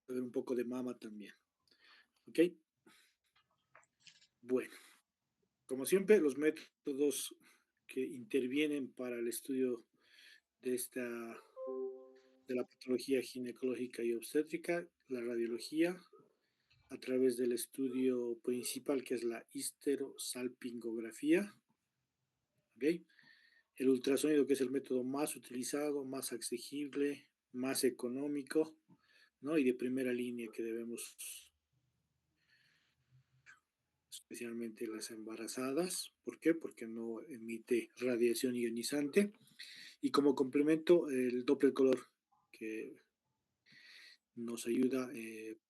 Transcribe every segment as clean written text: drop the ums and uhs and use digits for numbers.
ver un poco de mama también. ¿Ok? Bueno, como siempre, los métodos que intervienen para el estudio de esta de la patología ginecológica y obstétrica, la radiología, a través del estudio principal que es la histerosalpingografía, ¿ok? El ultrasonido, que es el método más utilizado, más accesible, más económico, ¿no? Y de primera línea que debemos, especialmente las embarazadas. ¿Por qué? Porque no emite radiación ionizante. Y como complemento, el Doppler color, que nos ayuda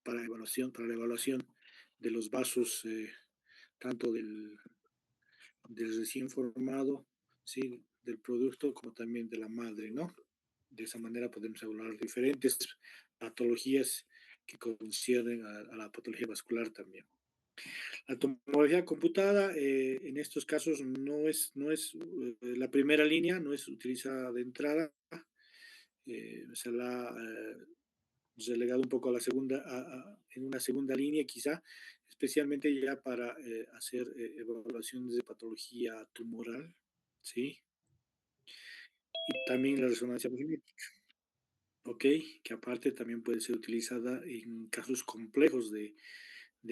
para la evaluación de los vasos, tanto del recién formado, ¿sí? Del producto, como también de la madre, ¿no? De esa manera podemos evaluar diferentes patologías que conciernen a la patología vascular también. La tomografía computada en estos casos no es la primera línea, no es utilizada de entrada, se la relegado un poco a la segunda, en una segunda línea quizá, especialmente ya para hacer evaluaciones de patología tumoral, ¿sí? Y también la resonancia magnética, ¿ok? Que aparte también puede ser utilizada en casos complejos de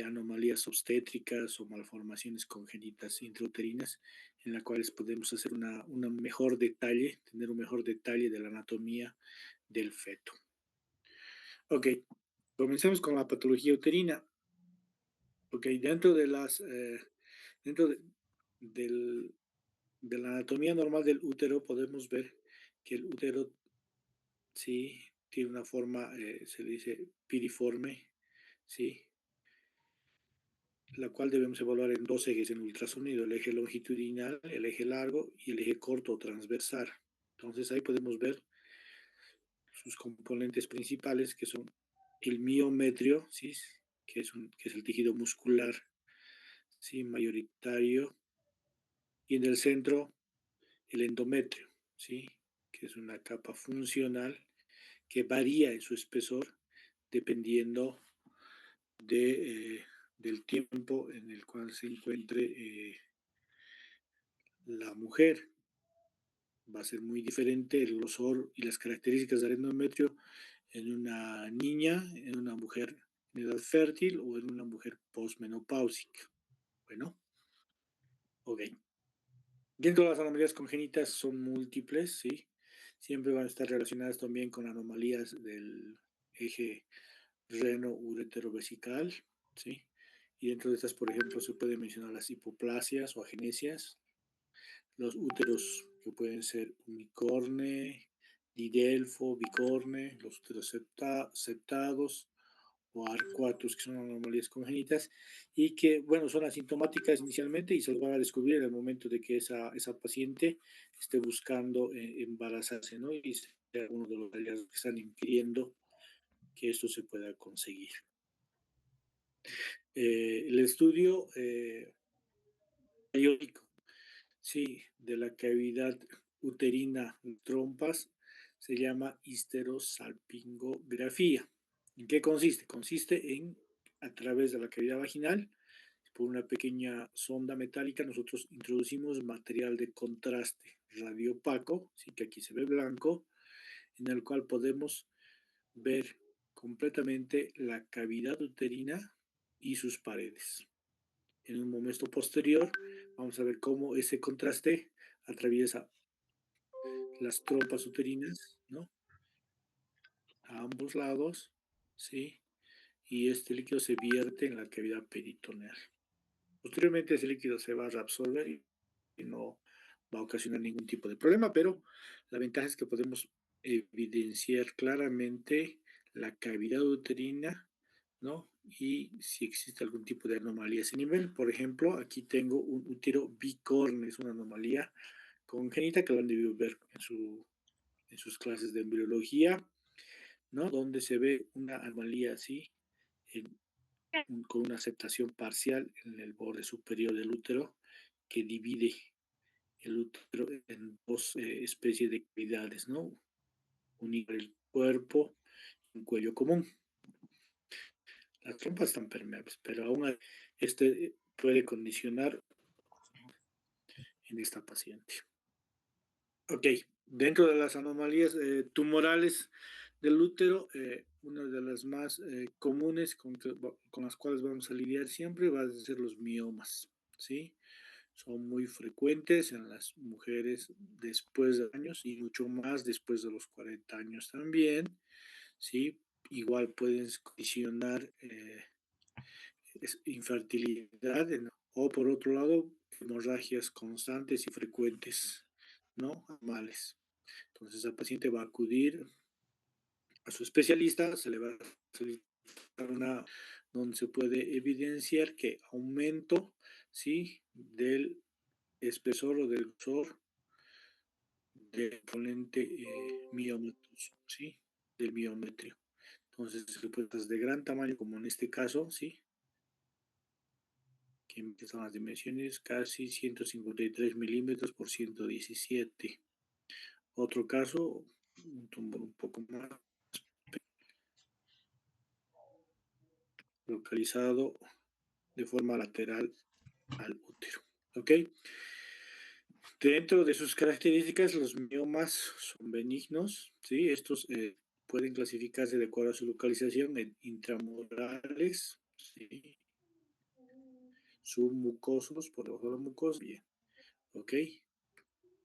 anomalías obstétricas o malformaciones congénitas intrauterinas, en las cuales podemos hacer una mejor detalle, tener un mejor detalle de la anatomía del feto. Ok, comencemos con la patología uterina. Ok, dentro del- de la anatomía normal del útero podemos ver que el útero sí tiene una forma, se le dice piriforme, sí, la cual debemos evaluar en dos ejes en ultrasonido, el eje longitudinal, el eje largo y el eje corto o transversal. Entonces ahí podemos ver sus componentes principales, que son el miometrio, ¿sí? Que es el tejido muscular, ¿sí? Mayoritario, y en el centro el endometrio, ¿sí? Que es una capa funcional que varía en su espesor dependiendo de, del tiempo en el cual se encuentre la mujer. Va a ser muy diferente el grosor y las características del endometrio en una niña, en una mujer en edad fértil o en una mujer postmenopáusica. Bueno, ok. Dentro de las anomalías congénitas son múltiples, ¿sí? Siempre van a estar relacionadas también con anomalías del eje reno-uretero-vesical, ¿sí? Y dentro de estas, por ejemplo, se pueden mencionar las hipoplasias o agenesias, los úteros que pueden ser unicorne, didelfo, bicorne, los úteros septados o arcuatus, que son anomalías congénitas y que, bueno, son asintomáticas inicialmente y se los van a descubrir en el momento de que esa paciente esté buscando embarazarse, ¿no? Y sea uno de los hallazgos que están impidiendo que esto se pueda conseguir. El estudio periódico, sí, de la cavidad uterina en trompas se llama histerosalpingografía. ¿En qué consiste? Consiste en, a través de la cavidad vaginal, por una pequeña sonda metálica, nosotros introducimos material de contraste radiopaco, sí que aquí se ve blanco, en el cual podemos ver completamente la cavidad uterina y sus paredes. En un momento posterior vamos a ver cómo ese contraste atraviesa las trompas uterinas, ¿no? A ambos lados, ¿sí? Y este líquido se vierte en la cavidad peritoneal. Posteriormente ese líquido se va a reabsorber y no va a ocasionar ningún tipo de problema, pero la ventaja es que podemos evidenciar claramente la cavidad uterina, ¿no? Y si existe algún tipo de anomalía a ese nivel. Por ejemplo, aquí tengo un útero bicorne, es una anomalía congénita que lo han debido ver en sus clases de embriología, ¿no? Donde se ve una anomalía así, en con una aceptación parcial en el borde superior del útero que divide el útero en dos especies de cavidades, ¿no? Unir el cuerpo y un cuello común. Las trompas están permeables, pero aún este puede condicionar en esta paciente. Ok, dentro de las anomalías tumorales del útero, una de las más comunes con las cuales vamos a lidiar siempre van a ser los miomas, ¿sí? Son muy frecuentes en las mujeres después de años y mucho más después de los 40 años también, ¿sí? Igual pueden condicionar infertilidad o por otro lado, hemorragias constantes y frecuentes, ¿no? Males. Entonces, el paciente va a acudir a su especialista, se le va a solicitar una donde se puede evidenciar que aumento, ¿sí? Del espesor o del grosor del componente miométrico, ¿sí? Del miometrio. Entonces, respuestas de gran tamaño, como en este caso, ¿sí? Que empiezan las dimensiones casi 153 milímetros por 117. Otro caso, un tumor un poco más localizado de forma lateral al útero. ¿Ok? Dentro de sus características, los miomas son benignos, ¿sí? Estos pueden clasificarse de acuerdo a su localización en intramurales, ¿sí? Submucosos, por debajo de la mucosa, bien, ¿ok?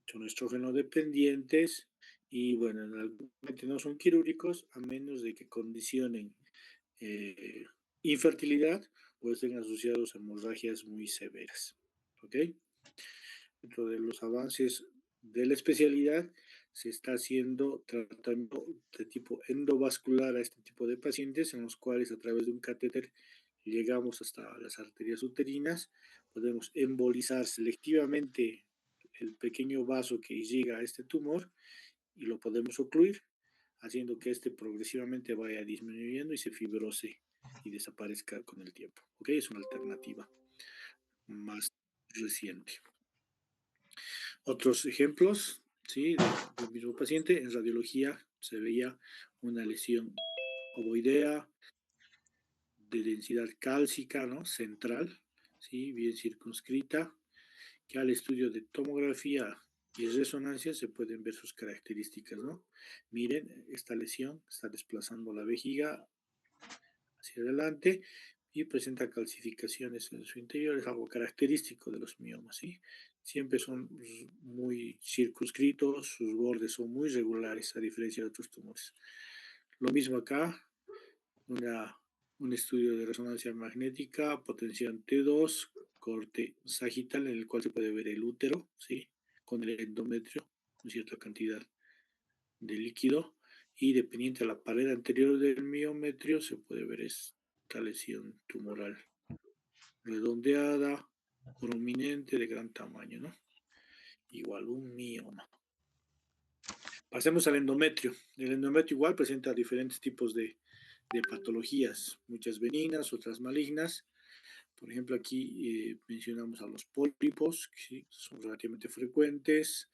Son estrógeno dependientes y, bueno, normalmente no son quirúrgicos a menos de que condicionen eh, infertilidad o estén asociados a hemorragias muy severas, ¿ok? Dentro de los avances de la especialidad, se está haciendo tratamiento de tipo endovascular a este tipo de pacientes, en los cuales a través de un catéter llegamos hasta las arterias uterinas, podemos embolizar selectivamente el pequeño vaso que llega a este tumor y lo podemos ocluir, haciendo que este progresivamente vaya disminuyendo y se fibrose y desaparezca con el tiempo. ¿Ok? Es una alternativa más reciente. Otros ejemplos, ¿sí? Del mismo paciente, en radiología se veía una lesión ovoidea de densidad cálcica, ¿no? Central, ¿sí? Bien circunscrita, que al estudio de tomografía y resonancia se pueden ver sus características, ¿no? Miren, esta lesión está desplazando la vejiga hacia adelante y presenta calcificaciones en su interior, es algo característico de los miomas, ¿sí? Siempre son muy circunscritos, sus bordes son muy regulares, a diferencia de otros tumores. Lo mismo acá, una, un estudio de resonancia magnética, potencial T2, corte sagital, en el cual se puede ver el útero, ¿sí? Con el endometrio, con cierta cantidad de líquido, y dependiente de la pared anterior del miometrio se puede ver esta lesión tumoral redondeada, prominente, de gran tamaño, ¿no? Igual un mioma. Pasemos al endometrio. El endometrio igual presenta diferentes tipos de patologías, muchas benignas, otras malignas. Por ejemplo, aquí mencionamos a los pólipos, que sí, son relativamente frecuentes.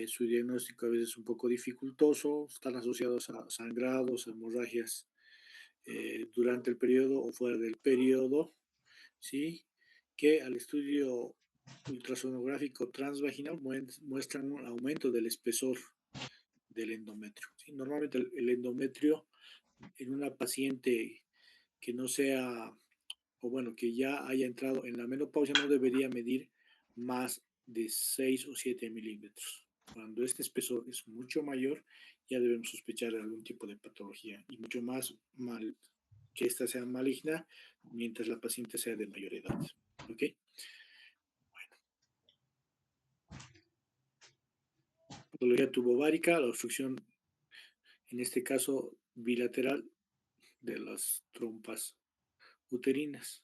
Su diagnóstico a veces es un poco dificultoso, están asociados a sangrados, hemorragias durante el periodo o fuera del periodo, ¿sí? Que al estudio ultrasonográfico transvaginal muestran un aumento del espesor del endometrio, ¿sí? Normalmente el endometrio en una paciente que no sea, o bueno, que ya haya entrado en la menopausia no debería medir más de 6 o 7 milímetros. Cuando este espesor es mucho mayor, ya debemos sospechar de algún tipo de patología y mucho más mal que ésta sea maligna mientras la paciente sea de mayor edad. ¿Ok? Patología tubovárica, la obstrucción, en este caso bilateral, de las trompas uterinas.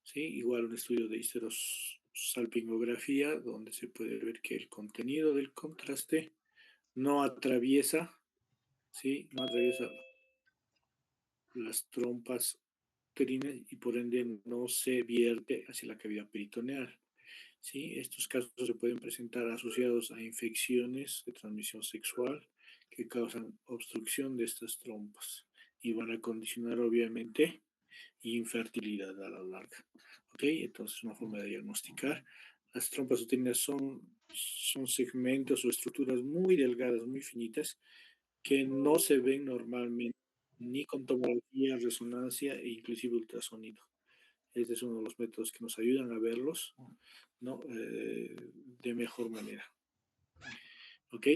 ¿Sí? Igual un estudio de histerosalpingografía, donde se puede ver que el contenido del contraste no atraviesa, ¿sí? No atraviesa las trompas uterinas y por ende no se vierte hacia la cavidad peritoneal. ¿Sí? Estos casos se pueden presentar asociados a infecciones de transmisión sexual que causan obstrucción de estas trompas y van a condicionar obviamente infertilidad a la larga. ¿Ok? Entonces, una forma de diagnosticar. Las trompas uterinas son segmentos o estructuras muy delgadas, muy finitas, que no se ven normalmente ni con tomografía, resonancia e inclusive ultrasonido. Este es uno de los métodos que nos ayudan a verlos, ¿no? De mejor manera. ¿Ok?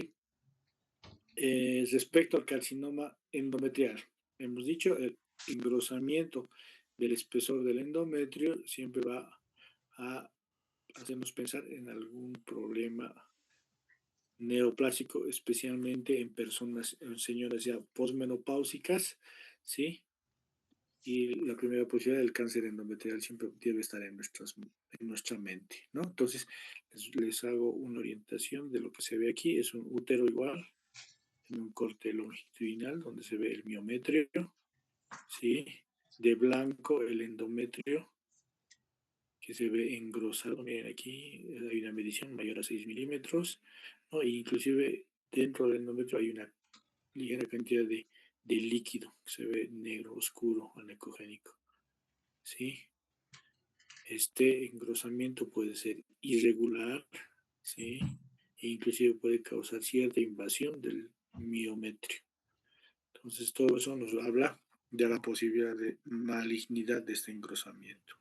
Respecto al carcinoma endometrial, hemos dicho el engrosamiento del espesor del endometrio siempre va a hacernos pensar en algún problema neoplásico, especialmente en personas, en señoras ya posmenopáusicas, ¿sí? Y la primera posibilidad del cáncer endometrial siempre debe estar en nuestra mente, ¿no? Entonces, les hago una orientación de lo que se ve aquí. Es un útero igual, en un corte longitudinal, donde se ve el miometrio, ¿sí? De blanco el endometrio, que se ve engrosado. Miren, aquí hay una medición mayor a 6 milímetros, ¿no? E inclusive dentro del endometrio hay una ligera cantidad de líquido, que se ve negro, oscuro, anecogénico, ¿sí? Este engrosamiento puede ser irregular, ¿sí? E inclusive puede causar cierta invasión del miometrio. Entonces, todo eso nos habla de la posibilidad de malignidad de este engrosamiento.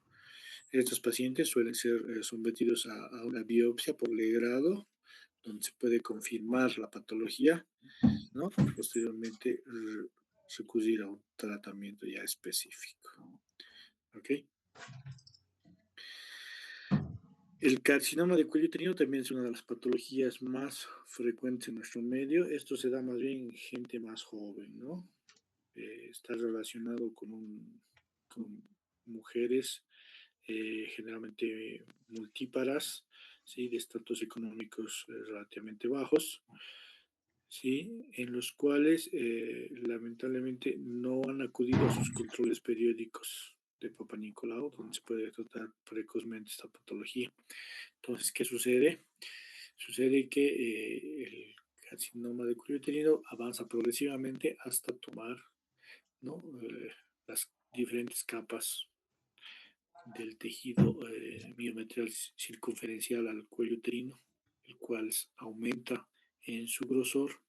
Estos pacientes suelen ser sometidos a una biopsia por legrado, donde se puede confirmar la patología, ¿no? Y posteriormente recurrir a un tratamiento ya específico. ¿Ok? El carcinoma de cuello uterino también es una de las patologías más frecuentes en nuestro medio. Esto se da más bien en gente más joven, ¿no? Está relacionado con mujeres generalmente multíparas, ¿sí? De estatus económicos relativamente bajos, ¿sí? En los cuales lamentablemente no han acudido a sus controles periódicos de Papa Nicolau, donde se puede tratar precozmente esta patología. Entonces, ¿qué sucede? Sucede que el carcinoma de cuello uterino avanza progresivamente hasta tomar, ¿no? Las diferentes capas del tejido miometrial circunferencial al cuello uterino, el cual aumenta en su grosor,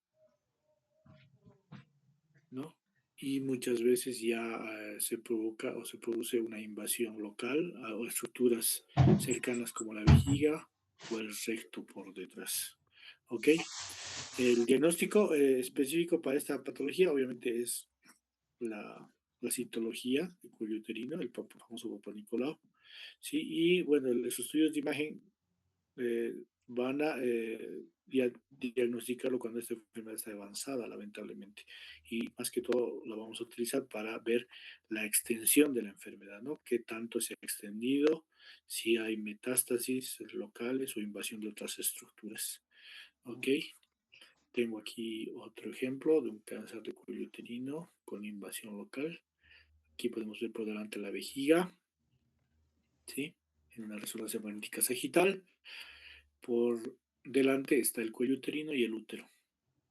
¿no? Y muchas veces ya se provoca o se produce una invasión local o estructuras cercanas como la vejiga o el recto por detrás. ¿Ok? El diagnóstico específico para esta patología obviamente es la citología del cuello uterino, el famoso Papa Nicolau, ¿sí? Y bueno, los estudios de imagen van a diagnosticarlo cuando esta enfermedad está avanzada, lamentablemente. Y más que todo lo vamos a utilizar para ver la extensión de la enfermedad, ¿no? Qué tanto se ha extendido, si hay metástasis locales o invasión de otras estructuras. ¿Ok? Tengo aquí otro ejemplo de un cáncer de cuello uterino con invasión local. Aquí podemos ver por delante la vejiga, ¿sí? En una resonancia magnética sagital. Por delante está el cuello uterino y el útero.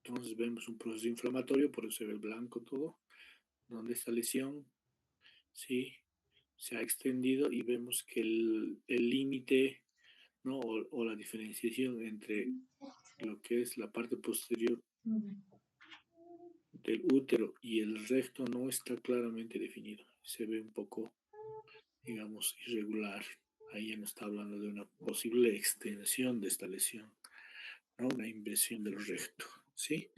Entonces vemos un proceso inflamatorio, por eso se ve blanco todo, donde esta lesión, ¿sí? Se ha extendido y vemos que el límite, ¿no? O la diferenciación entre lo que es la parte posterior del útero y el recto no está claramente definido. Se ve un poco, digamos, irregular. Ahí ya nos está hablando de una posible extensión de esta lesión, ¿no? Una invasión del recto, ¿sí?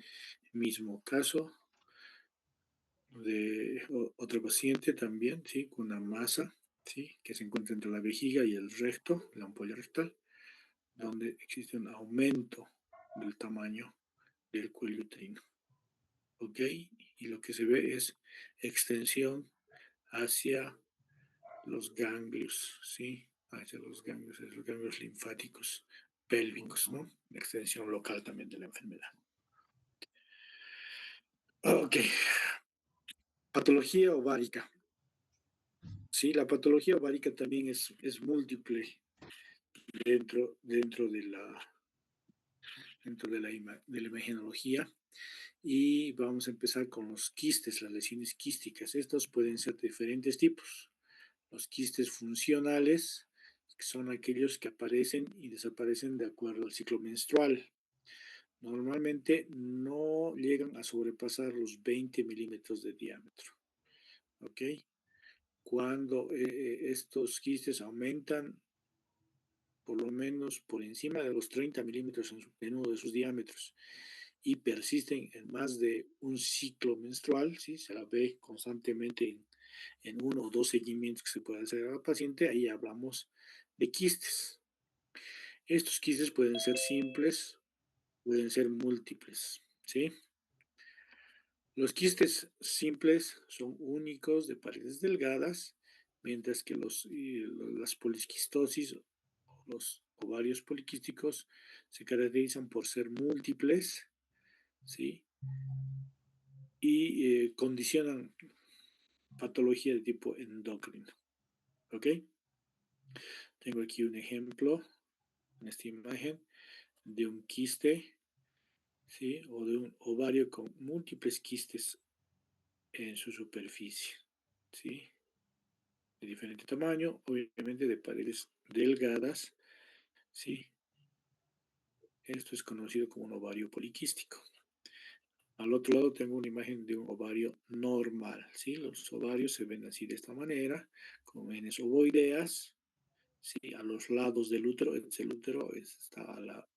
Mismo caso de otro paciente también, ¿sí? Con una masa, ¿sí? Que se encuentra entre la vejiga y el recto, la ampolla rectal, donde existe un aumento del tamaño del cuello uterino. ¿Ok? Y lo que se ve es extensión hacia los ganglios, ¿sí? Hacia los ganglios linfáticos pélvicos, ¿no? La extensión local también de la enfermedad. Ok, patología ovárica. Sí, la patología ovárica también es múltiple dentro dentro de de la imagenología. Y vamos a empezar con los quistes, las lesiones quísticas. Estos pueden ser de diferentes tipos. Los quistes funcionales, que son aquellos que aparecen y desaparecen de acuerdo al ciclo menstrual. Normalmente no llegan a sobrepasar los 20 milímetros de diámetro. ¿Ok? Cuando estos quistes aumentan por lo menos por encima de los 30 milímetros en uno de sus diámetros y persisten en más de un ciclo menstrual, ¿sí? Se la ve constantemente en uno o dos seguimientos que se puede hacer al paciente, ahí hablamos de quistes. Estos quistes pueden ser simples, pueden ser múltiples, ¿sí? Los quistes simples son únicos de paredes delgadas, mientras que las poliquistosis, los ovarios poliquísticos, se caracterizan por ser múltiples, ¿sí? Y condicionan patología de tipo endocrino, ¿ok? Tengo aquí un ejemplo en esta imagen de un quiste, ¿sí? O de un ovario con múltiples quistes en su superficie, ¿sí? De diferente tamaño, obviamente de paredes delgadas, ¿sí? Esto es conocido como un ovario poliquístico. Al otro lado tengo una imagen de un ovario normal, ¿sí? Los ovarios se ven así de esta manera, con venas ovoideas, ¿sí? A los lados del útero, el útero está a la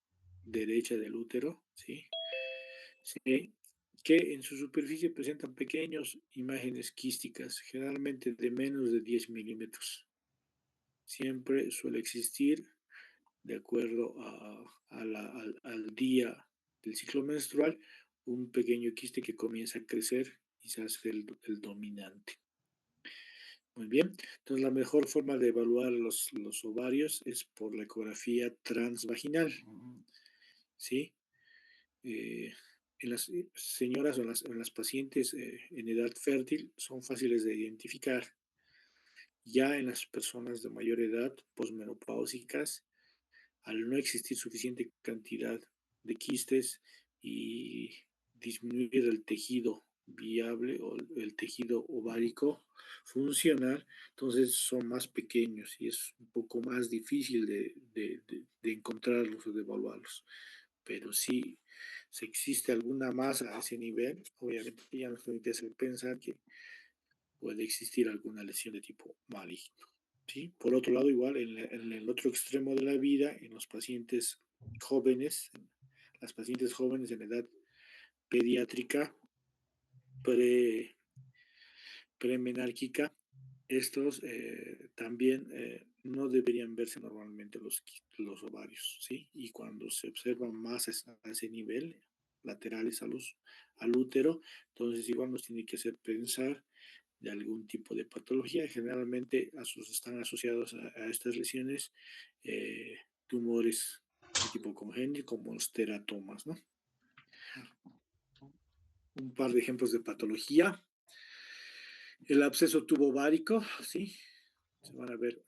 derecha del útero, ¿sí? Sí, que en su superficie presentan pequeños imágenes quísticas, generalmente de menos de 10 milímetros. Siempre suele existir, de acuerdo al día del ciclo menstrual, un pequeño quiste que comienza a crecer y se hace el dominante. Muy bien, entonces la mejor forma de evaluar los ovarios es por la ecografía transvaginal, ¿sí? Eh, en las señoras o en las pacientes en edad fértil son fáciles de identificar. Ya en las personas de mayor edad, posmenopáusicas, al no existir suficiente cantidad de quistes y disminuir el tejido viable o el tejido ovárico funcional, entonces son más pequeños y es un poco más difícil de encontrarlos o de evaluarlos. Pero si existe alguna masa a ese nivel, obviamente ya nos permite hacer pensar que puede existir alguna lesión de tipo maligno. ¿Sí? Por otro lado, igual en el otro extremo de la vida, en los pacientes jóvenes, las pacientes jóvenes en edad pediátrica, pre, premenárquica, estos también no deberían verse normalmente los ovarios, ¿sí? Y cuando se observan más a ese nivel, laterales al útero, entonces igual nos tiene que hacer pensar de algún tipo de patología. Generalmente están asociados a estas lesiones tumores de tipo congénito como los teratomas, ¿no? Un par de ejemplos de patología. El absceso tubovárico, ¿sí? Se van a ver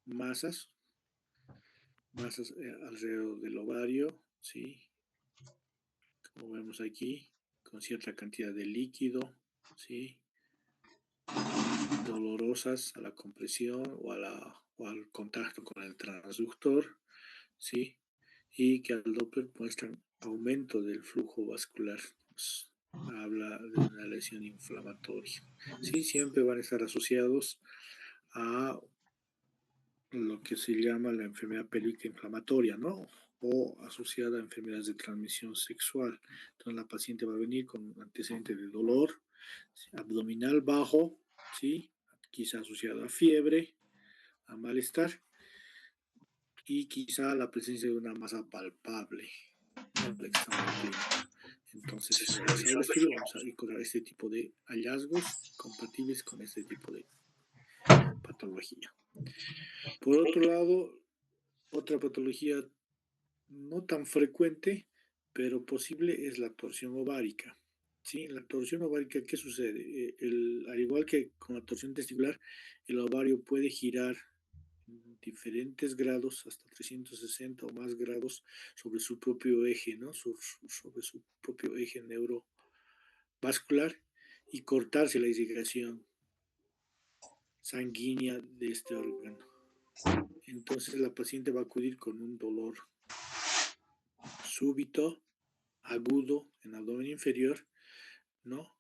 masas, masas alrededor del ovario, ¿sí? Como vemos aquí, con cierta cantidad de líquido, ¿sí? Dolorosas a la compresión o al contacto con el transductor, ¿sí? Y que al Doppler muestran aumento del flujo vascular. Pues, habla de una lesión inflamatoria. Sí, siempre van a estar asociados a lo que se llama la enfermedad pélvica inflamatoria, ¿no? O asociada a enfermedades de transmisión sexual. Entonces la paciente va a venir con un antecedente de dolor abdominal bajo, ¿sí? Quizá asociado a fiebre, a malestar y quizá la presencia de una masa palpable al examen clínico. Entonces, realizado el estudio, vamos a encontrar este tipo de hallazgos compatibles con este tipo de patología. Por otro lado, otra patología no tan frecuente, pero posible es la torsión ovárica. ¿Sí? En la torsión ovárica, ¿qué sucede? Al igual que con la torsión testicular, el ovario puede girar diferentes grados, hasta 360 o más grados, sobre su propio eje, ¿no? Sobre su propio eje neurovascular y cortarse la irrigación sanguínea de este órgano. Entonces la paciente va a acudir con un dolor súbito, agudo en abdomen inferior, ¿no?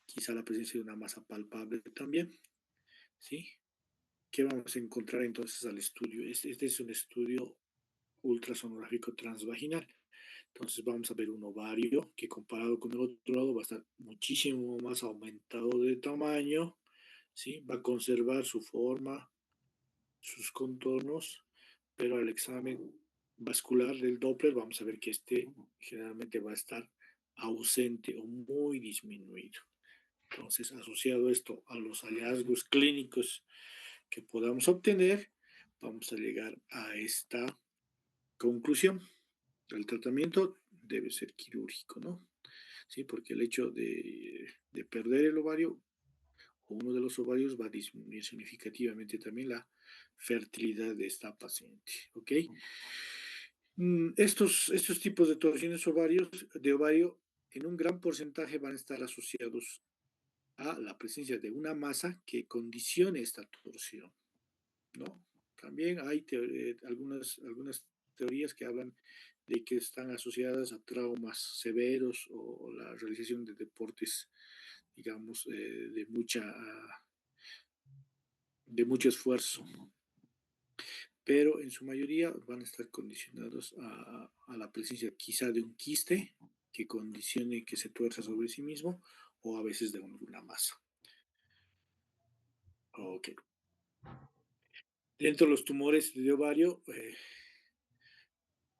Quizá la presencia de una masa palpable también, ¿sí? ¿Qué vamos a encontrar entonces al estudio? Este es un estudio ultrasonográfico transvaginal. Entonces vamos a ver un ovario que comparado con el otro lado va a estar muchísimo más aumentado de tamaño, ¿sí? Va a conservar su forma, sus contornos, pero al examen vascular del Doppler vamos a ver que este generalmente va a estar ausente o muy disminuido. Entonces, asociado esto a los hallazgos clínicos que podamos obtener, vamos a llegar a esta conclusión. El tratamiento debe ser quirúrgico, ¿no? Sí, porque el hecho de perder el ovario o uno de los ovarios va a disminuir significativamente también la fertilidad de esta paciente, ¿ok? Estos tipos de torsiones de ovario en un gran porcentaje van a estar asociados a la presencia de una masa que condicione esta torsión, ¿no? También hay algunas teorías que hablan de que están asociadas a traumas severos o la realización de deportes, digamos, de mucho esfuerzo, pero en su mayoría van a estar condicionados a la presencia quizá de un quiste que condicione que se tuerza sobre sí mismo o a veces de alguna masa. Ok. Dentro de los tumores de ovario,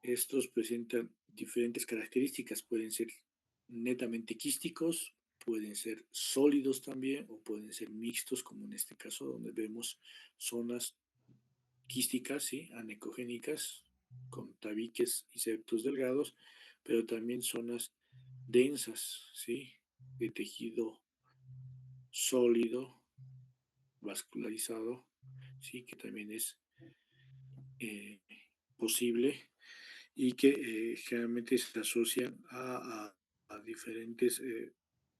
estos presentan diferentes características, pueden ser netamente quísticos, pueden ser sólidos también o pueden ser mixtos, como en este caso donde vemos zonas quísticas, ¿sí? Anecogénicas, con tabiques y septos delgados, pero también zonas densas, ¿sí? De tejido sólido, vascularizado, ¿sí? Que también es eh, posible y que generalmente se asocian a diferentes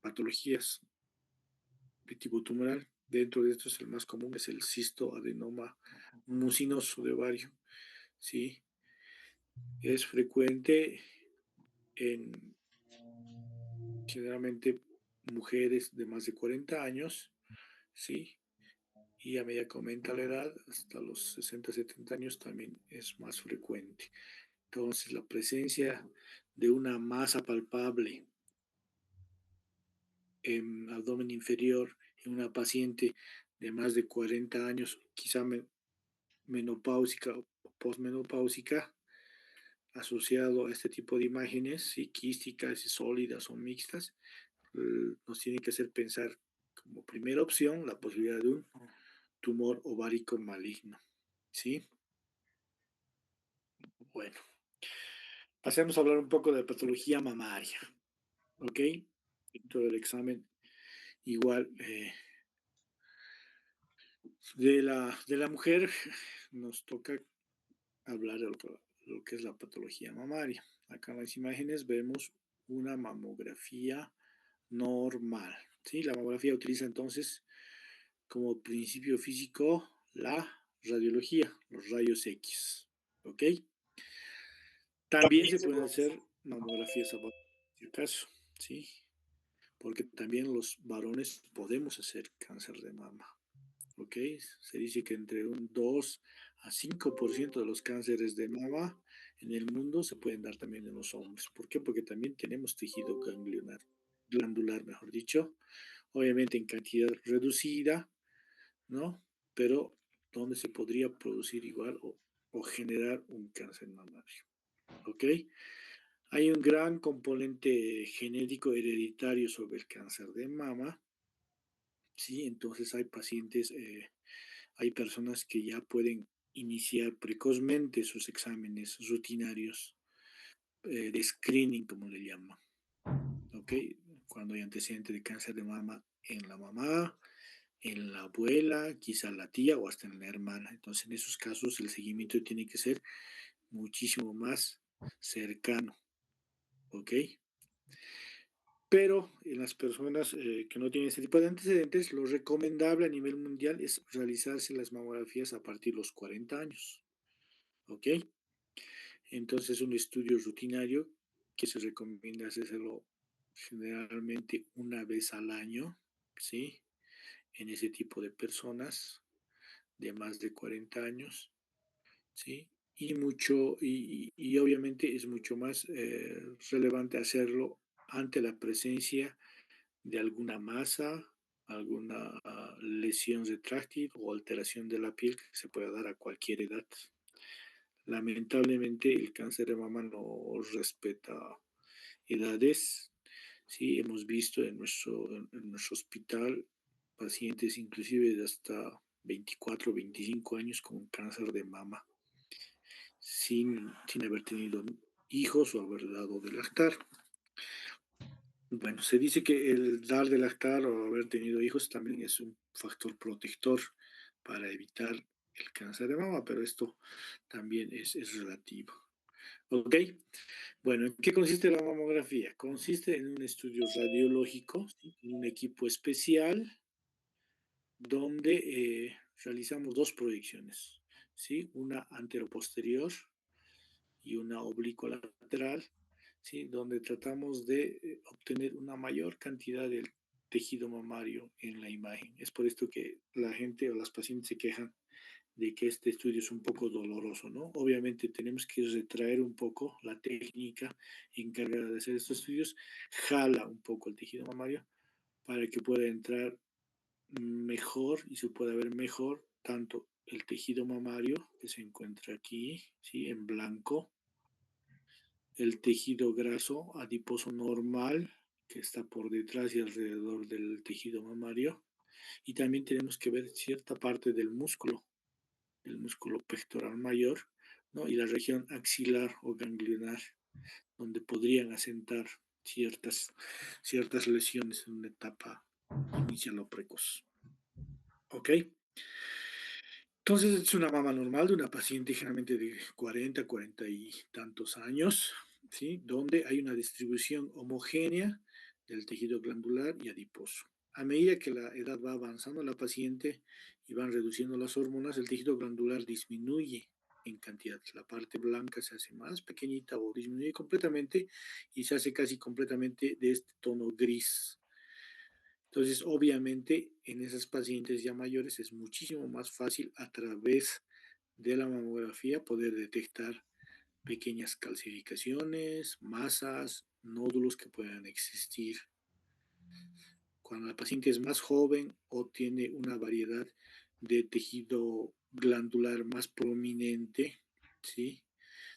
patologías de tipo tumoral. Dentro de estos, el más común es el cistoadenoma mucinoso de ovario. ¿Sí? Es frecuente en generalmente mujeres de más de 40 años, ¿sí? Y a medida que aumenta la edad, hasta los 60, 70 años también es más frecuente. Entonces, la presencia de una masa palpable en abdomen inferior en una paciente de más de 40 años, quizá menopáusica o posmenopáusica, asociado a este tipo de imágenes, ¿sí? Quísticas, sólidas o mixtas, nos tiene que hacer pensar como primera opción la posibilidad de un tumor ovárico maligno. ¿Sí? Bueno, pasemos a hablar un poco de patología mamaria. ¿Ok? Dentro del examen, igual, de la mujer, nos toca hablar de lo que es la patología mamaria. Acá en las imágenes vemos una mamografía normal. ¿Sí? La mamografía utiliza entonces como principio físico la radiología, los rayos X. ¿Ok? También se pueden hacer mamografías abajo, si acaso, ¿sí? Porque también los varones podemos hacer cáncer de mama. ¿Ok? Se dice que entre un 2 a 5% de los cánceres de mama en el mundo se pueden dar también en los hombres. ¿Por qué? Porque también tenemos tejido glandular, mejor dicho, obviamente en cantidad reducida, ¿no? Pero donde se podría producir igual o generar un cáncer mamario. ¿Ok? Hay un gran componente genético hereditario sobre el cáncer de mama, ¿sí? Entonces hay pacientes, hay personas que ya pueden iniciar precozmente sus exámenes rutinarios de screening, como le llaman, ¿ok? Cuando hay antecedente de cáncer de mama en la mamá, en la abuela, quizá la tía o hasta en la hermana. Entonces, en esos casos el seguimiento tiene que ser muchísimo más cercano, ¿ok? Pero en las personas que no tienen ese tipo de antecedentes, lo recomendable a nivel mundial es realizarse las mamografías a partir de los 40 años, ¿ok? Entonces, un estudio rutinario que se recomienda hacerlo generalmente una vez al año, ¿sí? En ese tipo de personas de más de 40 años, ¿sí? Y obviamente es mucho más relevante hacerlo ante la presencia de alguna masa, alguna lesión retráctil o alteración de la piel que se pueda dar a cualquier edad. Lamentablemente el cáncer de mama no respeta edades. Sí, hemos visto en nuestro hospital pacientes inclusive de hasta 24, 25 años con cáncer de mama sin haber tenido hijos o haber dado de lactar. Bueno, se dice que el dar de lactar o haber tenido hijos también es un factor protector para evitar el cáncer de mama, pero esto también es relativo. ¿Ok? Bueno, ¿en qué consiste la mamografía? Consiste en un estudio radiológico, ¿sí? En un equipo especial donde realizamos dos proyecciones, ¿sí? Una anteroposterior y una oblicuo-lateral, ¿sí? Donde tratamos de obtener una mayor cantidad del tejido mamario en la imagen. Es por esto que la gente o las pacientes se quejan de que este estudio es un poco doloroso, ¿no? Obviamente tenemos que retraer un poco la técnica encargada de hacer estos estudios, jala un poco el tejido mamario para que pueda entrar mejor y se pueda ver mejor tanto el tejido mamario que se encuentra aquí, ¿sí? En blanco, el tejido graso adiposo normal que está por detrás y alrededor del tejido mamario, y también tenemos que ver cierta parte del músculo, el músculo pectoral mayor, ¿no? Y la región axilar o ganglionar, donde podrían asentar ciertas lesiones en una etapa inicial o precoz. ¿Ok? Entonces es una mama normal de una paciente generalmente de 40, 40 y tantos años, ¿sí? Donde hay una distribución homogénea del tejido glandular y adiposo. A medida que la edad va avanzando la paciente y van reduciendo las hormonas, el tejido glandular disminuye en cantidad. La parte blanca se hace más pequeñita o disminuye completamente y se hace casi completamente de este tono gris. Entonces, obviamente, en esas pacientes ya mayores es muchísimo más fácil a través de la mamografía poder detectar pequeñas calcificaciones, masas, nódulos que puedan existir. Cuando la paciente es más joven o tiene una variedad de tejido glandular más prominente, ¿sí?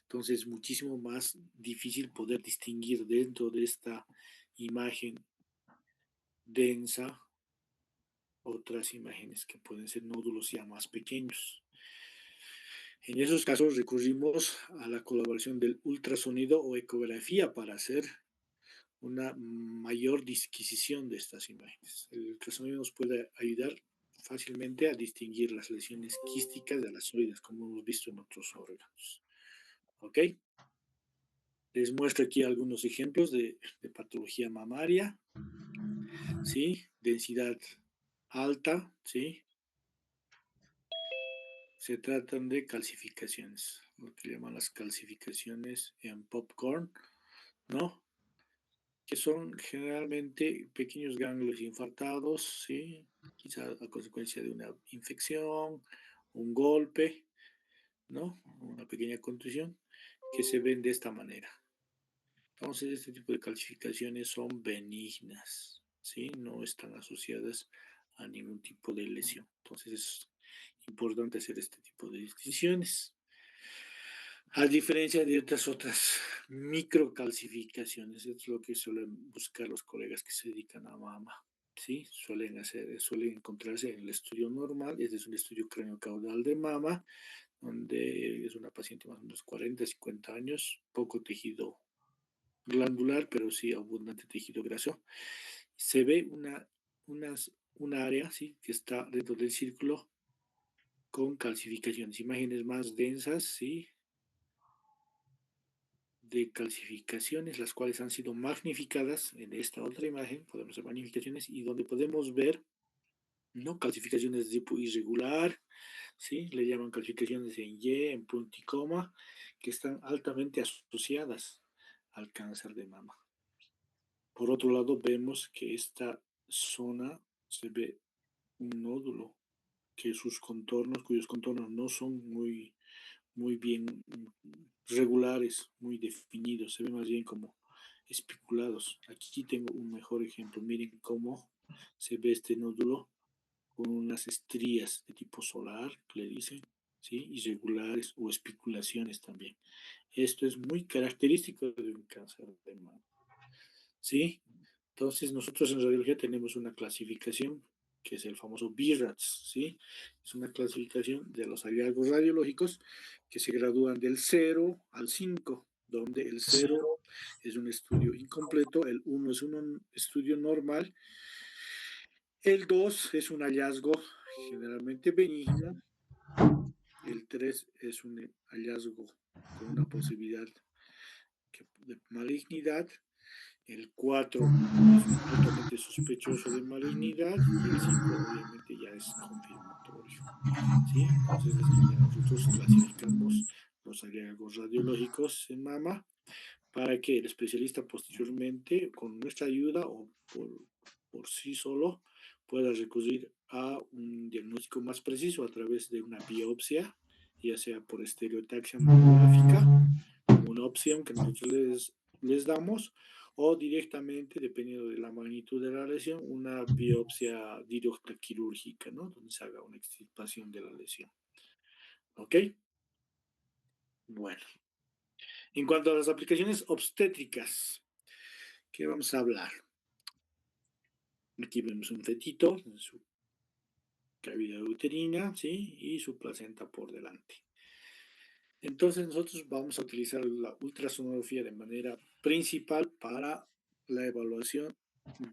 Entonces es muchísimo más difícil poder distinguir dentro de esta imagen densa otras imágenes que pueden ser nódulos ya más pequeños. En esos casos recurrimos a la colaboración del ultrasonido o ecografía para hacer una mayor disquisición de estas imágenes. El ultrasonido nos puede ayudar fácilmente a distinguir las lesiones quísticas de las sólidas, como hemos visto en otros órganos. ¿Ok? Les muestro aquí algunos ejemplos de patología mamaria, ¿sí? Densidad alta, ¿sí? Se tratan de calcificaciones, lo que llaman las calcificaciones en popcorn, ¿no? Que son generalmente pequeños ganglios infartados, ¿sí? Quizá a consecuencia de una infección, un golpe, ¿no? Una pequeña contusión, que se ven de esta manera. Entonces, este tipo de calcificaciones son benignas, ¿sí? No están asociadas a ningún tipo de lesión. Entonces, es importante hacer este tipo de distinciones. A diferencia de otras microcalcificaciones, es lo que suelen buscar los colegas que se dedican a mama. ¿Sí? Suelen encontrarse en el estudio normal, este es un estudio craneocaudal de mama, donde es una paciente más o menos 40, 50 años, poco tejido glandular, pero sí abundante tejido graso. Se ve unas un área, ¿sí?, que está dentro del círculo con calcificaciones, imágenes más densas, ¿sí?, de calcificaciones, las cuales han sido magnificadas en esta otra imagen, podemos ver magnificaciones y donde podemos ver, ¿no?, calcificaciones de tipo irregular, ¿sí?, le llaman calcificaciones en Y, en punto y coma, que están altamente asociadas al cáncer de mama. Por otro lado, vemos que esta zona se ve un nódulo, que sus contornos, cuyos contornos no son muy bien regulares, muy definidos, se ven más bien como espiculados. Aquí tengo un mejor ejemplo. Miren cómo se ve este nódulo con unas estrías de tipo solar, que le dicen, ¿sí?, irregulares o espiculaciones también. Esto es muy característico de un cáncer de mama, ¿sí? Entonces, nosotros en radiología tenemos una clasificación que es el famoso BIRATS, ¿sí? Es una clasificación de los hallazgos radiológicos que se gradúan del 0 al 5, donde el 0 es un estudio incompleto, el 1 es un estudio normal, el 2 es un hallazgo generalmente benigno, el 3 es un hallazgo con una posibilidad de malignidad, el 4 es altamente sospechoso de malignidad y el 5 obviamente ya es confirmatorio, ¿sí? Entonces, de esa manera nosotros clasificamos los hallazgos radiológicos en mama para que el especialista posteriormente, con nuestra ayuda o por sí solo, pueda recurrir a un diagnóstico más preciso a través de una biopsia, ya sea por estereotaxia mamográfica, como una opción que nosotros les damos, o directamente, dependiendo de la magnitud de la lesión, una biopsia directa quirúrgica, ¿no?, donde se haga una extirpación de la lesión. ¿Ok? Bueno, en cuanto a las aplicaciones obstétricas, ¿qué vamos a hablar? Aquí vemos un fetito en su cavidad uterina, ¿sí?, y su placenta por delante. Entonces nosotros vamos a utilizar la ultrasonografía de manera principal para la evaluación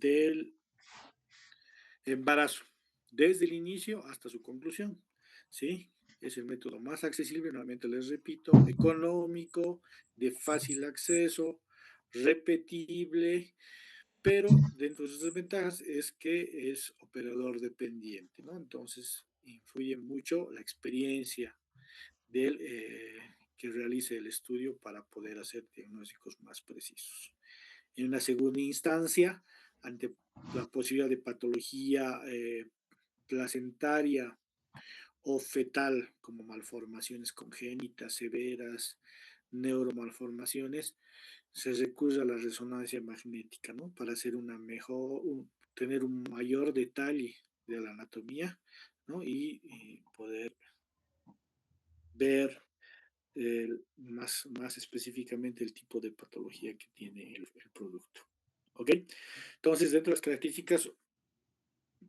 del embarazo, desde el inicio hasta su conclusión, ¿sí? Es el método más accesible, nuevamente les repito, económico, de fácil acceso, repetible, pero dentro de sus desventajas es que es operador dependiente, ¿no? Entonces influye mucho la experiencia del que realice el estudio para poder hacer diagnósticos más precisos. En una segunda instancia, ante la posibilidad de patología placentaria o fetal, como malformaciones congénitas severas, neuromalformaciones, se recurre a la resonancia magnética, ¿no?, para hacer una mejor, tener un mayor detalle de la anatomía, ¿no?, y poder ver más específicamente el tipo de patología que tiene el producto. ¿Ok? Entonces, dentro de las características,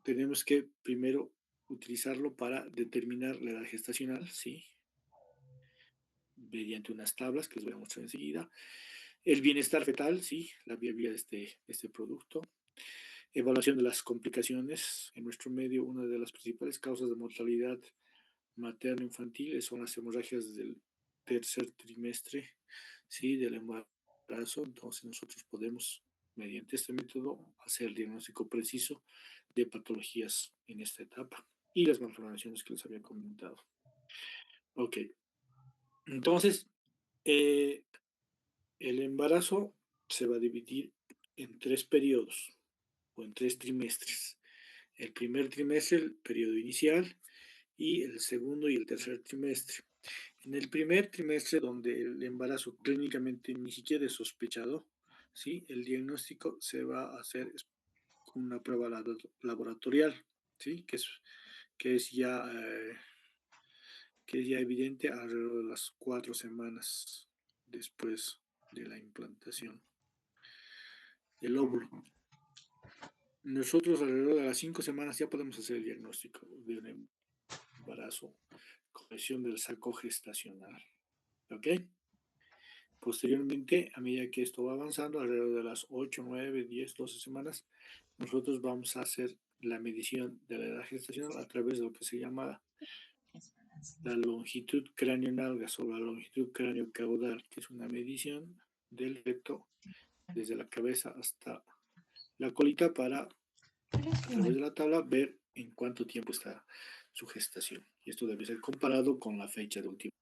tenemos que primero utilizarlo para determinar la edad gestacional, ¿sí?, mediante unas tablas que les voy a mostrar enseguida. El bienestar fetal, ¿sí?, la viabilidad de este producto. Evaluación de las complicaciones. En nuestro medio, una de las principales causas de mortalidad materno-infantil son las hemorragias del tercer trimestre, ¿sí?, del embarazo. Entonces nosotros podemos, mediante este método, hacer el diagnóstico preciso de patologías en esta etapa y las malformaciones que les había comentado. Ok, entonces eh, el embarazo se va a dividir en 3 periodos o en 3 trimestres. El primer trimestre, el periodo inicial, y el segundo y el tercer trimestre. En el primer trimestre, donde el embarazo clínicamente ni siquiera es sospechado, ¿sí?, el diagnóstico se va a hacer con una prueba laboratorial, ¿sí?, que es ya, eh, que es ya evidente alrededor de las 4 semanas después de la implantación del óvulo. Nosotros alrededor de las 5 semanas ya podemos hacer el diagnóstico de un embarazo con lesión del saco gestacional. ¿Ok? Posteriormente, a medida que esto va avanzando, alrededor de las 8, 9, 10, 12 semanas, nosotros vamos a hacer la medición de la edad gestacional a través de lo que se llama la longitud cráneo-nalgas o la longitud cráneo-caudal, que es una medición del feto desde la cabeza hasta la colita para, a través de la tabla, ver en cuánto tiempo está su gestación. Y esto debe ser comparado con la fecha de última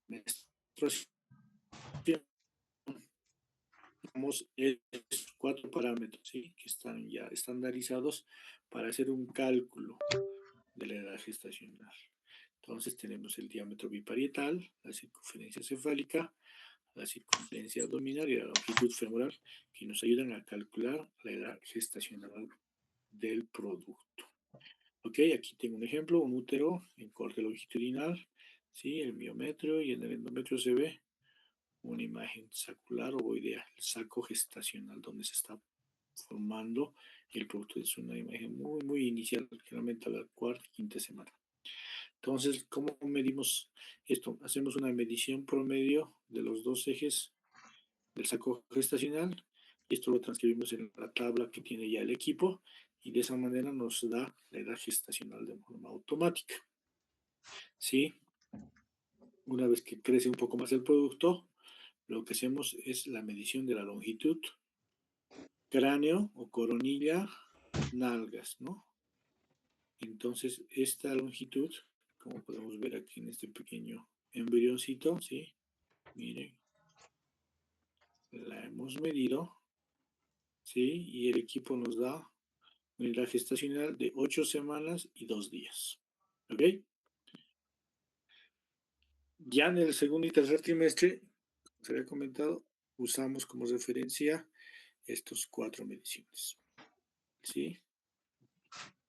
menstruación. Tenemos estos 4 parámetros, ¿sí?, que están ya estandarizados para hacer un cálculo de la edad gestacional. Entonces tenemos el diámetro biparietal, la circunferencia cefálica, la circunferencia abdominal y la longitud femoral, que nos ayudan a calcular la edad gestacional del producto. Ok, aquí tengo un ejemplo, un útero en corte longitudinal, ¿sí? El miometrio, y en el endometrio se ve una imagen sacular ovoidea, el saco gestacional, donde se está formando el producto. Es una imagen muy inicial, generalmente a la cuarta y quinta semana. Entonces, ¿cómo medimos esto? Hacemos una medición promedio de los dos ejes del saco gestacional, y esto lo transcribimos en la tabla que tiene ya el equipo, y de esa manera nos da la edad gestacional de forma automática. ¿Sí? Una vez que crece un poco más el producto, lo que hacemos es la medición de la longitud cráneo o coronilla, nalgas, ¿no? Entonces, esta longitud, como podemos ver aquí en este pequeño embrioncito, ¿sí? Miren, la hemos medido, ¿sí? Y el equipo nos da una edad gestacional de 8 semanas y 2 días. ¿Ok? Ya en el segundo y tercer trimestre, como se había comentado, usamos como referencia estos 4 mediciones. ¿Sí?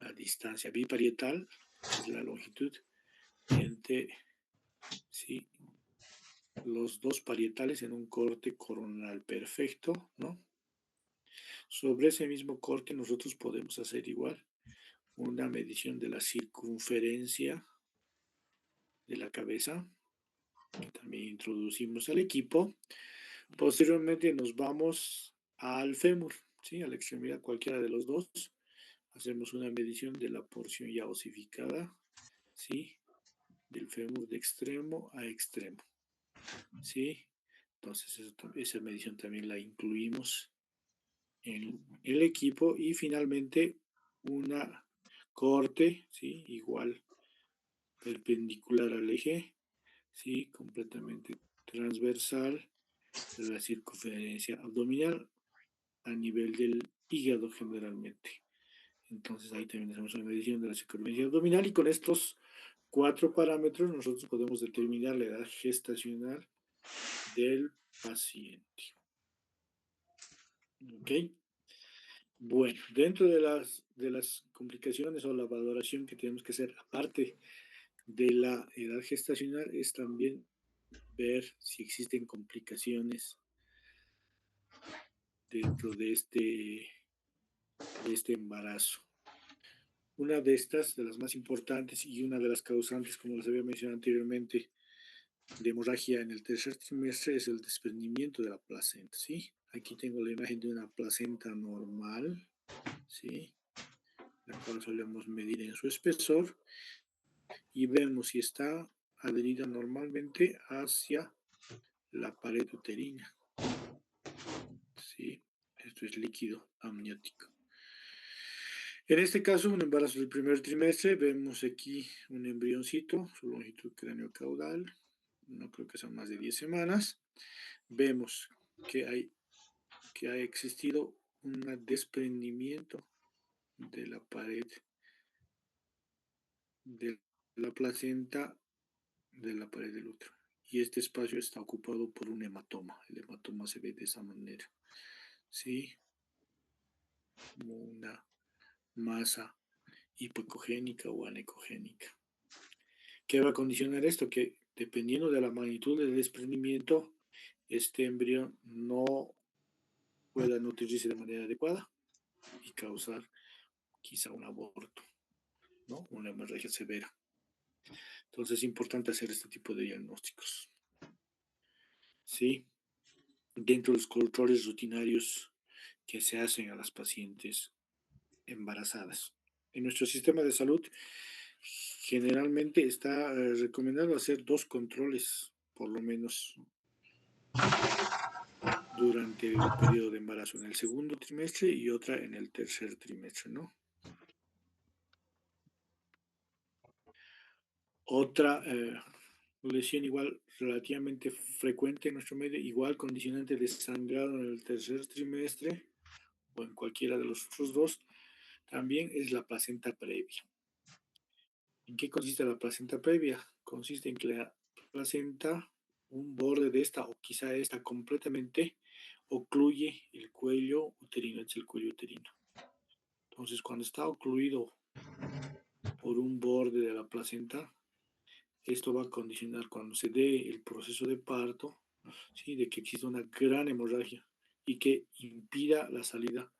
La distancia biparietal, que es la longitud entre, ¿sí?, los dos parietales en un corte coronal perfecto, ¿no? Sobre ese mismo corte nosotros podemos hacer igual una medición de la circunferencia de la cabeza, que también introducimos al equipo. Posteriormente nos vamos al fémur, ¿sí?, a la extremidad cualquiera de los dos. Hacemos una medición de la porción ya osificada, ¿sí?, del fémur de extremo a extremo, ¿sí? Entonces esa medición también la incluimos en el equipo. Y finalmente una corte, ¿sí?, igual perpendicular al eje, ¿sí?, completamente transversal de la circunferencia abdominal a nivel del hígado generalmente. Entonces ahí también hacemos una medición de la circunferencia abdominal, y con estos 4 parámetros nosotros podemos determinar la edad gestacional del paciente. ¿Ok? Bueno, dentro de las complicaciones o la valoración que tenemos que hacer, aparte de la edad gestacional, es también ver si existen complicaciones dentro de este embarazo. Una de estas, de las más importantes y una de las causantes, como les había mencionado anteriormente, de hemorragia en el tercer trimestre, es el desprendimiento de la placenta, ¿sí? Aquí tengo la imagen de una placenta normal, ¿sí?, la cual solemos medir en su espesor, y vemos si está adherida normalmente hacia la pared uterina, ¿sí? Esto es líquido amniótico. En este caso, un embarazo del primer trimestre, vemos aquí un embrioncito, su longitud cráneo-caudal, no creo que sean más de 10 semanas. Vemos que ha existido un desprendimiento de la pared de la placenta de la pared del útero, y este espacio está ocupado por un hematoma. El hematoma se ve de esa manera, ¿sí?, como una masa hipocogénica o anecogénica. ¿Qué va a condicionar esto? Que dependiendo de la magnitud del desprendimiento, este embrión no pueda nutrirse de manera adecuada y causar quizá un aborto, ¿no?, una hemorragia severa. Entonces es importante hacer este tipo de diagnósticos, ¿sí?, dentro de los controles rutinarios que se hacen a las pacientes embarazadas. en nuestro sistema de salud generalmente está recomendado hacer 2 controles, por lo menos, durante el periodo de embarazo, en el segundo trimestre y otra en el tercer trimestre, ¿no? Otra lesión igual relativamente frecuente en nuestro medio, igual condicionante de sangrado en el tercer trimestre o en cualquiera de los otros dos, también es la placenta previa. ¿En qué consiste la placenta previa? Consiste en que la placenta, un borde de esta o quizá esta completamente, ocluye el cuello uterino, es el cuello uterino. Entonces, cuando está ocluido por un borde de la placenta, esto va a condicionar cuando se dé el proceso de parto, ¿sí? De que exista una gran hemorragia y que impida la salida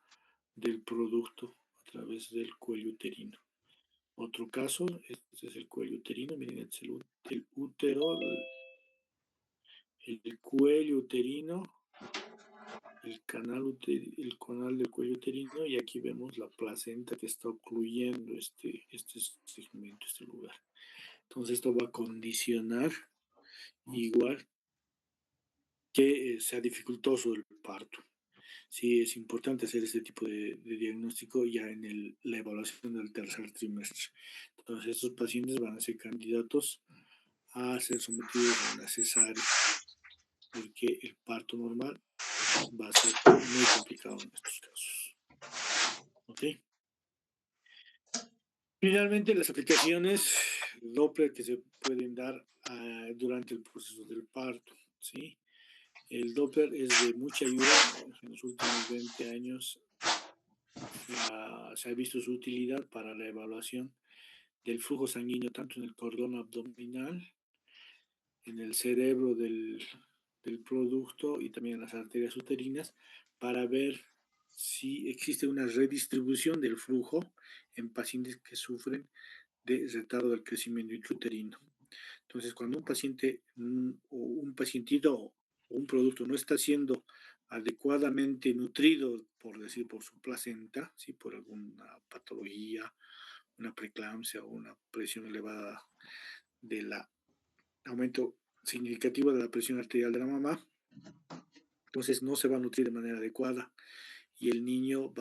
del producto a través del cuello uterino. Otro caso, este es el cuello uterino, miren, este es el útero, el cuello uterino, el canal del cuello uterino, y aquí vemos la placenta que está ocluyendo este segmento, este lugar. Entonces esto va a condicionar igual que sea dificultoso el parto. Sí, es importante hacer este tipo de diagnóstico ya en la evaluación del tercer trimestre. Entonces, estos pacientes van a ser candidatos a ser sometidos a una cesárea, porque el parto normal va a ser muy complicado en estos casos. ¿Ok? Finalmente, las aplicaciones Doppler que se pueden dar durante el proceso del parto, ¿sí? El Doppler es de mucha ayuda. En los últimos 20 años se ha visto su utilidad para la evaluación del flujo sanguíneo tanto en el cordón abdominal, en el cerebro del producto y también en las arterias uterinas para ver si existe una redistribución del flujo en pacientes que sufren de retardo del crecimiento intrauterino. Entonces, cuando un paciente o un pacientito o un producto no está siendo adecuadamente nutrido, por decir, por su placenta, ¿sí? Por alguna patología, una preeclampsia o una presión elevada del aumento significativo de la presión arterial de la mamá, entonces no se va a nutrir de manera adecuada y el niño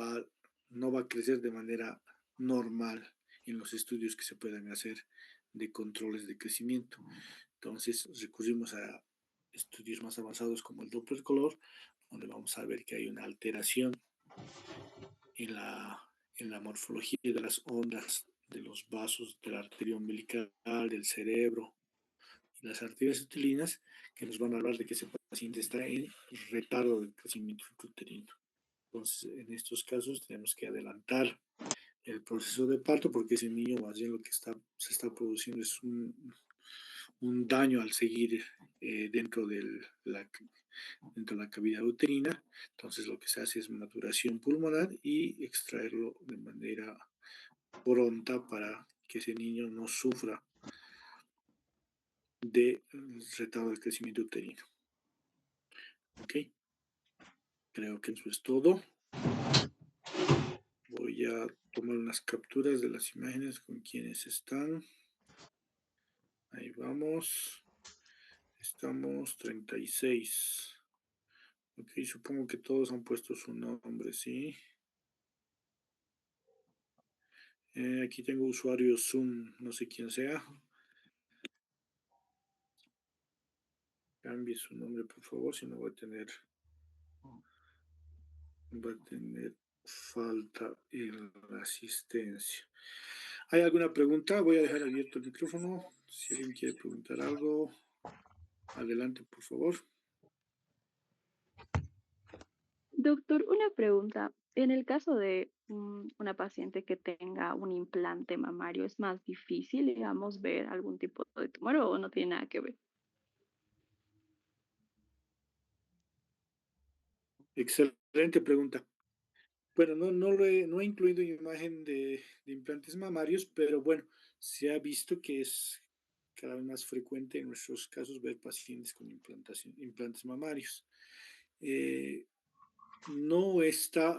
no va a crecer de manera normal en los estudios que se puedan hacer de controles de crecimiento. Entonces recurrimos a estudios más avanzados como el Doppler color, donde vamos a ver que hay una alteración en la morfología de las ondas de los vasos de la arteria umbilical, del cerebro y las arterias utilinas, que nos van a hablar de que ese paciente está en retardo del crecimiento uterino. Entonces, en estos casos tenemos que adelantar el proceso de parto porque ese niño más bien lo que se está produciendo es un daño al seguir dentro dentro de la cavidad uterina. Entonces lo que se hace es maturación pulmonar y extraerlo de manera pronta para que ese niño no sufra de retardo del crecimiento uterino. ¿Ok? Creo que eso es todo. Voy a tomar unas capturas de las imágenes con quienes están. Ahí vamos. Estamos 36. Ok, supongo que todos han puesto su nombre, ¿sí? Aquí tengo usuario Zoom, no sé quién sea. Cambie su nombre, por favor, si no va a tener falta en la asistencia. ¿Hay alguna pregunta? Voy a dejar abierto el micrófono. Si alguien quiere preguntar algo, adelante, por favor. Doctor, una pregunta. En el caso de una paciente que tenga un implante mamario, ¿es más difícil, digamos, ver algún tipo de tumor o no tiene nada que ver? Excelente pregunta. Bueno, no he incluido imagen de implantes mamarios, pero bueno, se ha visto que es cada vez más frecuente en nuestros casos ver pacientes con implantes mamarios. Eh, no está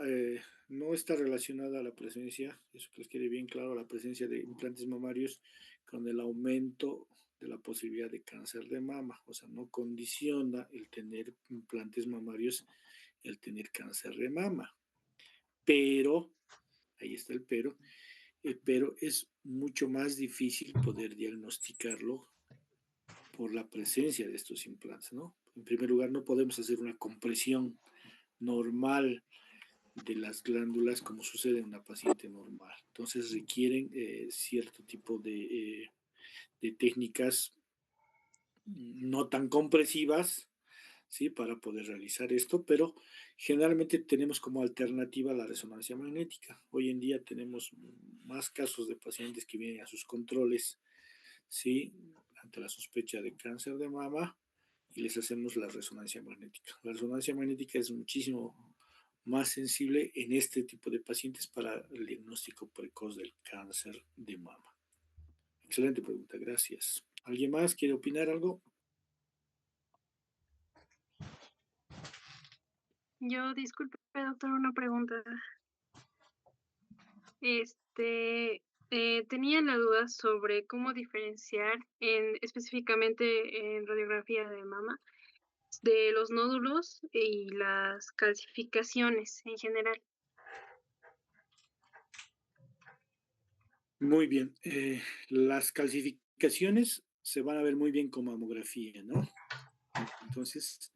relacionada a la presencia, eso que les quede bien claro, la presencia de implantes mamarios con el aumento de la posibilidad de cáncer de mama. O sea, no condiciona el tener implantes mamarios el tener cáncer de mama. Pero, ahí está pero es mucho más difícil poder diagnosticarlo por la presencia de estos implantes, ¿no? En primer lugar, no podemos hacer una compresión normal de las glándulas como sucede en una paciente normal. Entonces requieren cierto tipo de técnicas no tan compresivas, ¿sí? Para poder realizar esto, pero generalmente tenemos como alternativa la resonancia magnética. Hoy en día tenemos más casos de pacientes que vienen a sus controles, ¿sí? Ante la sospecha de cáncer de mama y les hacemos la resonancia magnética. La resonancia magnética es muchísimo más sensible en este tipo de pacientes para el diagnóstico precoz del cáncer de mama. Excelente pregunta, gracias. ¿Alguien más quiere opinar algo? Yo, disculpe, doctor, una pregunta. Tenía la duda sobre cómo diferenciar específicamente en radiografía de mama, de los nódulos y las calcificaciones en general. Muy bien. Las calcificaciones se van a ver muy bien con mamografía, ¿no? Entonces,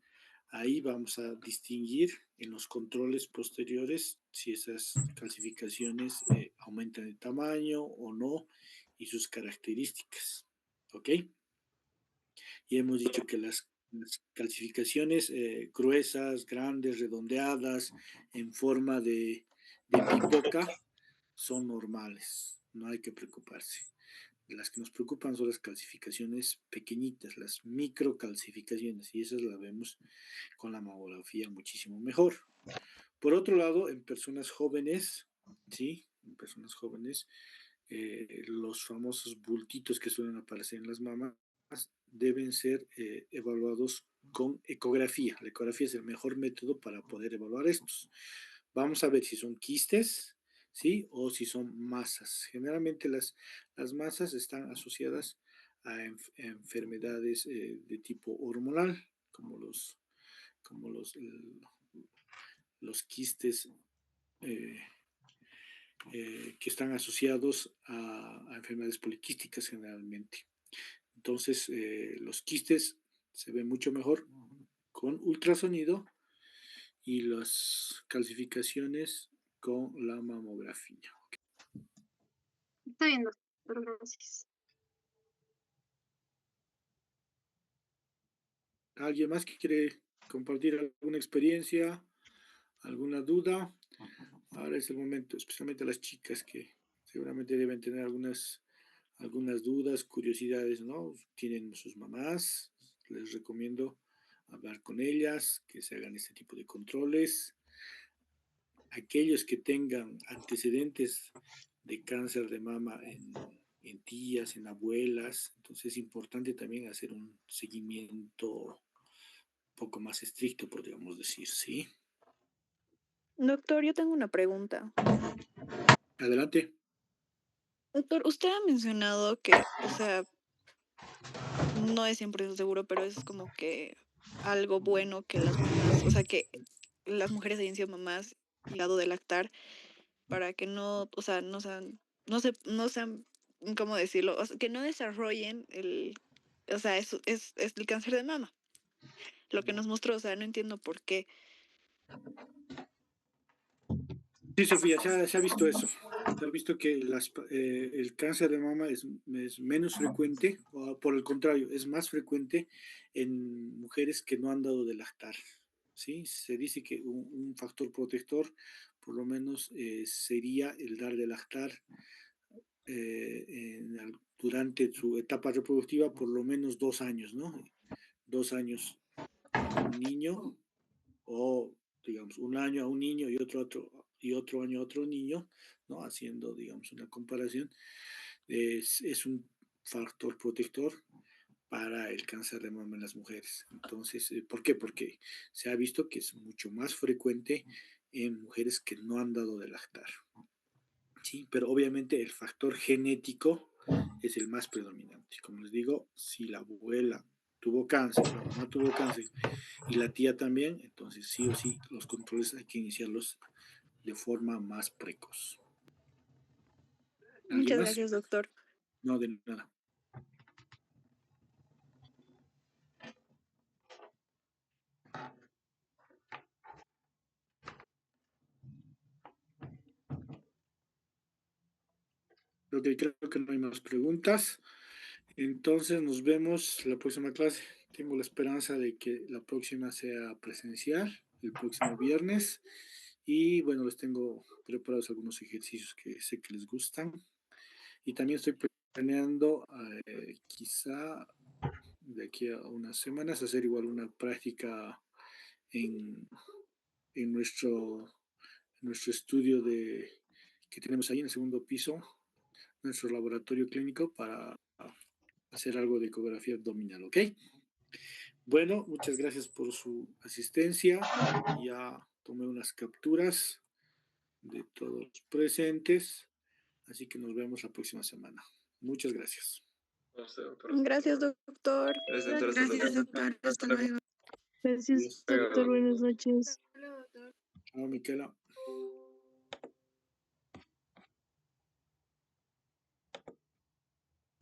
ahí vamos a distinguir en los controles posteriores si esas calcificaciones aumentan de tamaño o no y sus características. ¿Ok? Y hemos dicho que las calcificaciones gruesas, grandes, redondeadas, en forma de pipoca, son normales. No hay que preocuparse. Las que nos preocupan son las calcificaciones pequeñitas, las microcalcificaciones, y esas las vemos con la mamografía muchísimo mejor. Por otro lado, en personas jóvenes, ¿sí? En personas jóvenes, los famosos bultitos que suelen aparecer en las mamas deben ser evaluados con ecografía. La ecografía es el mejor método para poder evaluar estos. Vamos a ver si son quistes, ¿sí? O si son masas. Generalmente las masas están asociadas a enfermedades de tipo hormonal, como los quistes eh, que están asociados a enfermedades poliquísticas generalmente. Entonces, los quistes se ven mucho mejor con ultrasonido y las calcificaciones con la mamografía. Está bien, doctor, gracias. ¿Alguien más que quiere compartir alguna experiencia, alguna duda? Ahora es el momento, especialmente las chicas que seguramente deben tener algunas dudas, curiosidades, ¿no? Tienen sus mamás, les recomiendo hablar con ellas, que se hagan este tipo de controles. Aquellos que tengan antecedentes de cáncer de mama en tías, en abuelas, entonces es importante también hacer un seguimiento un poco más estricto, podríamos decir, ¿sí? Doctor, yo tengo una pregunta. Adelante. Doctor, usted ha mencionado que, o sea, no es 100% seguro, pero es como que algo bueno que las mamás, o sea, que las mujeres hayan sido mamás y dado de lactar para que no, o sea, no sean, ¿cómo decirlo? O sea, que no desarrollen o sea, es el cáncer de mama. Lo que nos mostró, o sea, no entiendo por qué. Sí, Sofía, se ha visto eso. Se ha visto que el cáncer de mama es menos frecuente, o por el contrario, es más frecuente en mujeres que no han dado de lactar. ¿Sí? Se dice que un factor protector, por lo menos, sería el dar de lactar durante su etapa reproductiva por lo menos 2 años, ¿no? 2 años a un niño o digamos un año a un niño y otro año a otro niño, ¿no? Haciendo, digamos, una comparación, es un factor protector para el cáncer de mama en las mujeres. Entonces, ¿por qué? Porque se ha visto que es mucho más frecuente en mujeres que no han dado de lactar. Sí, pero obviamente el factor genético es el más predominante. Como les digo, si la abuela tuvo cáncer, la mamá tuvo cáncer y la tía también, entonces sí o sí los controles hay que iniciarlos de forma más precoz. ¿Alguien Muchas más? gracias, doctor. No, de nada. Creo que no hay más preguntas. Entonces nos vemos la próxima clase. Tengo la esperanza de que la próxima sea presencial, el próximo viernes. Y bueno, les tengo preparados algunos ejercicios que sé que les gustan. Y también estoy planeando quizá de aquí a unas semanas hacer igual una práctica en, en nuestro estudio que tenemos ahí en el segundo piso, nuestro laboratorio clínico para hacer algo de ecografía abdominal, ¿ok? Bueno, muchas gracias por su asistencia. Ya tomé unas capturas de todos los presentes, así que nos vemos la próxima semana. Muchas gracias. Gracias, doctor. Gracias, doctor. Hasta luego. Gracias, Adiós. doctor. Buenas noches. Chao, Miquela.